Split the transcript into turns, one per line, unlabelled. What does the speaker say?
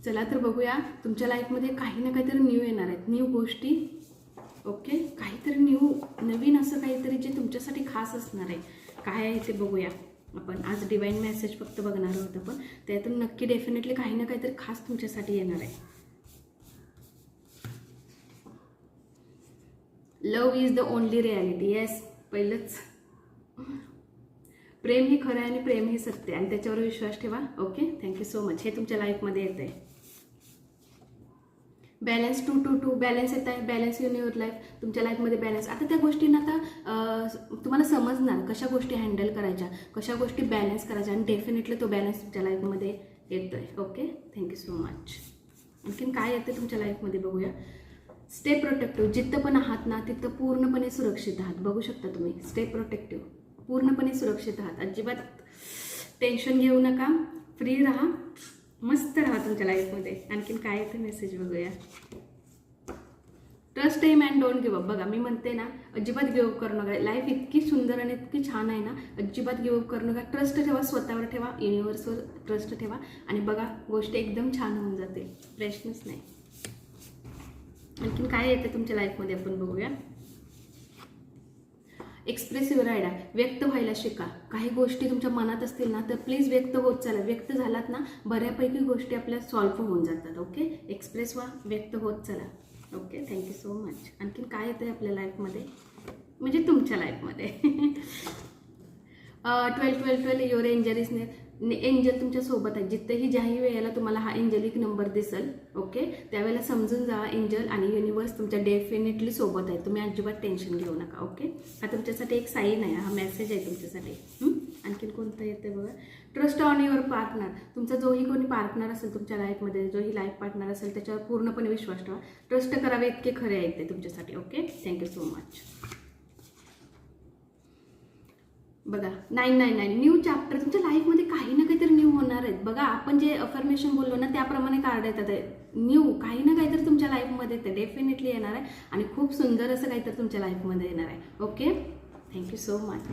चला तर बघूया तुमच्या लाईफमध्ये काही ना काहीतरी न्यू येणार आहेत, न्यू गोष्टी. ओके, काहीतरी नवीन असं काहीतरी जे तुमच्यासाठी खास असणार आहे. काय आहे ते बघूया आपण. आज डिवाइन मेसेज फक्त बघणार आहोत आपण, त्यातून नक्की डेफिनेटली काही ना काहीतरी खास तुमच्यासाठी येणार आहे. Love is the only reality. Yes, पहिलंच प्रेम हे खरं आहे आणि प्रेम हे सत्य आहे आणि त्याच्यावर विश्वास ठेवा. Okay, thank you so much. हे तुमच्या लाईफमध्ये येत आहे. बॅलन्स 2 to 2 बॅलन्स येत आहे. Balance in your life. तुमच्या लाईफमध्ये बॅलन्स. आता त्या गोष्टींना आता तुम्हाला समजणार कशा गोष्टी हँडल करायच्या, कशा गोष्टी बॅलन्स करायच्या आणि डेफिनेटली तो बॅलन्स तुमच्या लाईफमध्ये येतो आहे. Okay, thank you so much. आणखीन काय येते तुमच्या लाईफमध्ये बघूया. Stay protective. जिथं पण आहात ना तिथं पूर्णपणे सुरक्षित आहात. बघू शकता तुम्ही. Stay protective. पूर्णपणे सुरक्षित आहात. अजिबात टेन्शन घेऊ नका. फ्री राहा. मस्त राहा तुमच्या लाईफमध्ये. आणखीन काय येतं मेसेज बघूया. Trust him and don't give up. बघा मी म्हणते ना, अजिबात गिव्ह अप करू नका. लाईफ इतकी सुंदर आणि इतकी छान आहे ना, अजिबात गिव्ह अप करू नका. ट्रस्ट ठेवा, स्वतःवर ठेवा, युनिव्हर्सवर ट्रस्ट ठेवा आणि बघा गोष्टी एकदम छान होऊन जातील. प्रश्नच नाही. आणखीन काय येते तुमच्या लाईफमध्ये आपण बघूया. Express your idea. व्यक्त व्हायला शिका. काही गोष्टी तुमच्या मनात असतील ना तर प्लीज व्यक्त होत चला. व्यक्त झालात ना बऱ्यापैकी गोष्टी आपल्या सॉल्व्ह होऊन जातात. ओके, एक्सप्रेस व्हा, व्यक्त होत चला. Okay, thank you so much. आणखीन काय येतं आपल्या लाईफमध्ये, म्हणजे तुमच्या लाईफमध्ये. 12-12-12 युअर एंजल इज एंजल तुमच्या सोबत आहे. जिथेही ज्याही वेळेला तुम्हाला हा एंजलिक नंबर दिसेल, ओके, त्यावेळेला समजून जा एंजल आणि युनिव्हर्स तुमच्या डेफिनेटली सोबत आहे. तुम्ही अजिबात टेन्शन घेऊ नका. ओके, हा तुमच्यासाठी एक साईन आहे, हा मेसेज आहे तुमच्यासाठी. आणखीन कोणतं येतं बघा. Trust on your partner. तुमचा जोही कोणी पार्टनर असेल तुमच्या लाईफमध्ये, जोही लाईफ पार्टनर असेल त्याच्यावर पूर्णपणे विश्वास ठेवा. ट्रस्ट करावे इतके खरे आहेत ते तुमच्यासाठी. Okay, thank you so much. बघा 999 न्यू चॅप्टर. तुमच्या लाईफमध्ये काही ना काहीतरी न्यू होणार आहेत. बघा आपण जे अफर्मेशन बोललो ना त्याप्रमाणे कार्ड येतात. न्यू काही ना काहीतरी तुमच्या लाईफमध्ये ते डेफिनेटली येणार आहे आणि खूप सुंदर असं काहीतरी तुमच्या लाईफमध्ये येणार आहे. Okay, thank you so much.